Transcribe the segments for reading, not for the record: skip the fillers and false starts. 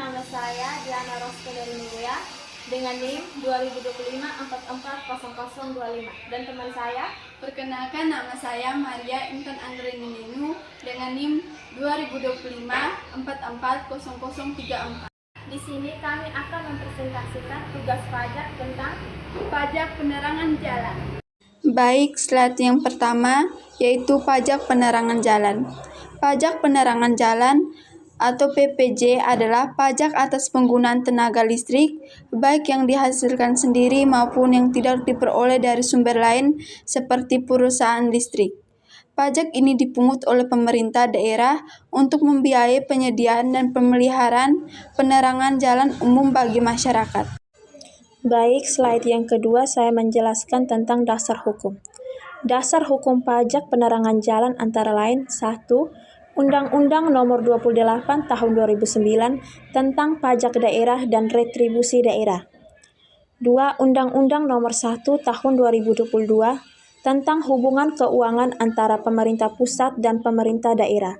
nama saya Diana Roska dari Nuria dengan NIM 2025-440025 dan teman saya. Perkenalkan, nama saya Maria Intan Anggreni Ninu dengan NIM 2025-440034. Di sini kami akan mempresentasikan tugas pajak tentang pajak penerangan jalan. Baik, slide yang pertama yaitu pajak penerangan jalan. Pajak penerangan jalan atau PPJ adalah pajak atas penggunaan tenaga listrik, baik yang dihasilkan sendiri maupun yang tidak diperoleh dari sumber lain seperti perusahaan listrik. Pajak ini dipungut oleh pemerintah daerah untuk membiayai penyediaan dan pemeliharaan penerangan jalan umum bagi masyarakat. Baik, slide yang kedua saya menjelaskan tentang dasar hukum. Dasar hukum pajak penerangan jalan antara lain 1. Undang-Undang Nomor 28 Tahun 2009 tentang Pajak Daerah dan Retribusi Daerah. 2. Undang-Undang Nomor 1 Tahun 2022 tentang hubungan keuangan antara pemerintah pusat dan pemerintah daerah.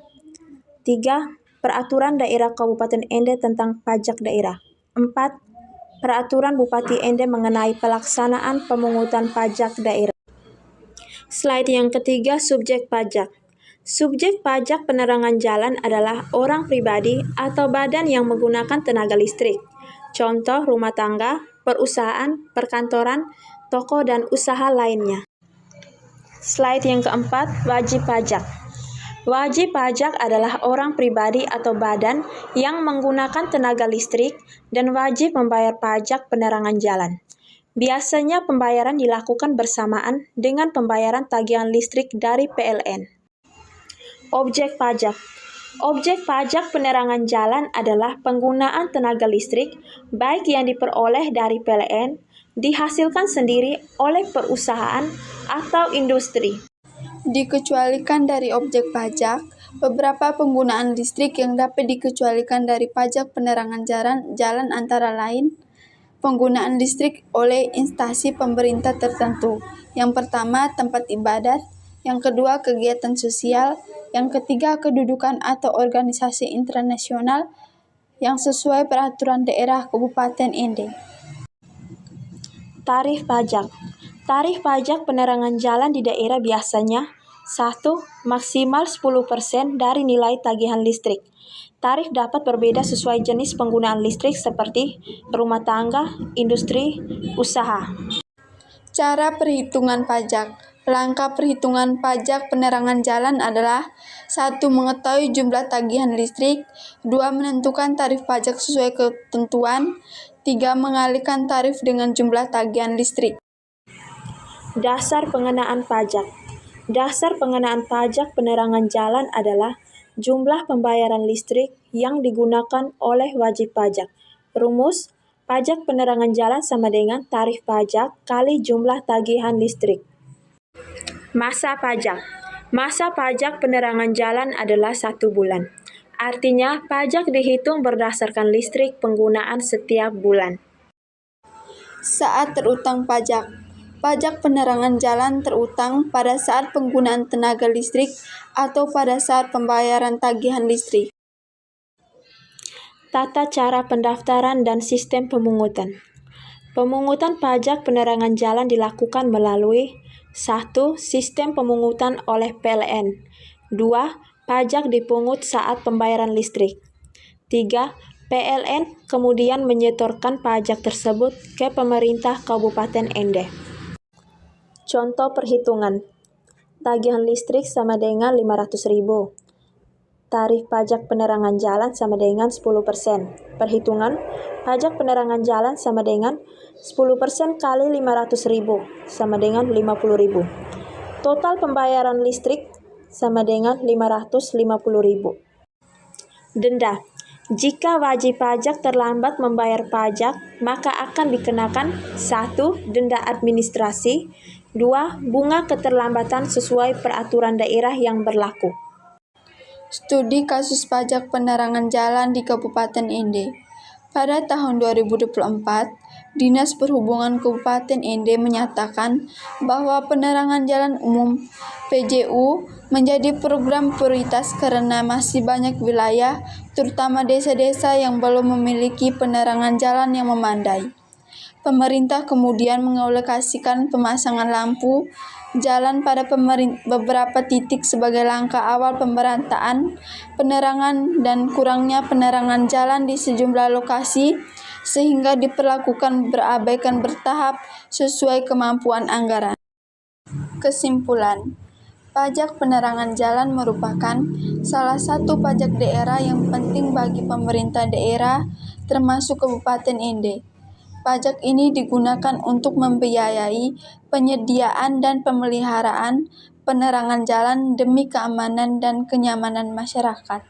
3. Peraturan Daerah Kabupaten Ende tentang pajak daerah. 4. Peraturan Bupati Ende mengenai pelaksanaan pemungutan pajak daerah. Slide yang ketiga, subjek pajak. Subjek pajak penerangan jalan adalah orang pribadi atau badan yang menggunakan tenaga listrik. Contoh rumah tangga, perusahaan, perkantoran, toko, dan usaha lainnya. Slide yang keempat, wajib pajak. Wajib pajak adalah orang pribadi atau badan yang menggunakan tenaga listrik dan wajib membayar pajak penerangan jalan. Biasanya pembayaran dilakukan bersamaan dengan pembayaran tagihan listrik dari PLN. Objek pajak. Objek pajak penerangan jalan adalah penggunaan tenaga listrik baik yang diperoleh dari PLN, dihasilkan sendiri oleh perusahaan atau industri. Dikecualikan dari objek pajak, beberapa penggunaan listrik yang dapat dikecualikan dari pajak penerangan jalan antara lain penggunaan listrik oleh instansi pemerintah tertentu. Yang pertama, tempat ibadat. Yang kedua, kegiatan sosial. Yang ketiga, kedudukan atau organisasi internasional yang sesuai peraturan daerah Kabupaten Ende. Tarif pajak. Tarif pajak penerangan jalan di daerah biasanya 1. Maksimal 10% dari nilai tagihan listrik. Tarif dapat berbeda sesuai jenis penggunaan listrik seperti rumah tangga, industri, usaha. Cara perhitungan pajak. Langkah perhitungan pajak penerangan jalan adalah 1. Mengetahui jumlah tagihan listrik. 2. Menentukan tarif pajak sesuai ketentuan. 3. Mengalihkan tarif dengan jumlah tagihan listrik. Dasar pengenaan pajak. Dasar pengenaan pajak penerangan jalan adalah jumlah pembayaran listrik yang digunakan oleh wajib pajak. Rumus, pajak penerangan jalan sama dengan tarif pajak kali jumlah tagihan listrik. Masa pajak. Masa pajak penerangan jalan adalah 1 bulan. Artinya, pajak dihitung berdasarkan listrik penggunaan setiap bulan. Saat terutang pajak. Pajak penerangan jalan terutang pada saat penggunaan tenaga listrik atau pada saat pembayaran tagihan listrik. Tata cara pendaftaran dan sistem pemungutan. Pemungutan pajak penerangan jalan dilakukan melalui 1. Sistem pemungutan oleh PLN. 2. Pajak dipungut saat pembayaran listrik. 3. PLN kemudian menyetorkan pajak tersebut ke pemerintah Kabupaten Ende. Contoh perhitungan. Tagihan listrik sama dengan 500.000. Tarif pajak penerangan jalan sama dengan 10%. Perhitungan, pajak penerangan jalan sama dengan 10% kali 500.000 sama dengan 50.000. Total pembayaran listrik sama dengan 550.000. Denda. Jika wajib pajak terlambat membayar pajak, maka akan dikenakan 1. Denda administrasi, 2. Bunga keterlambatan sesuai peraturan daerah yang berlaku. Studi kasus pajak penerangan jalan di Kabupaten Ende. Pada tahun 2024, Dinas Perhubungan Kabupaten Ende menyatakan bahwa penerangan jalan umum (PJU) menjadi program prioritas karena masih banyak wilayah, terutama desa-desa yang belum memiliki penerangan jalan yang memadai. Pemerintah kemudian mengalokasikan pemasangan lampu jalan pada beberapa titik sebagai langkah awal pemerataan penerangan dan kurangnya penerangan jalan di sejumlah lokasi sehingga diperlakukan berabaikan bertahap sesuai kemampuan anggaran. Kesimpulan, pajak penerangan jalan merupakan salah satu pajak daerah yang penting bagi pemerintah daerah termasuk Kabupaten Ende. Pajak ini digunakan untuk membiayai penyediaan dan pemeliharaan penerangan jalan demi keamanan dan kenyamanan masyarakat.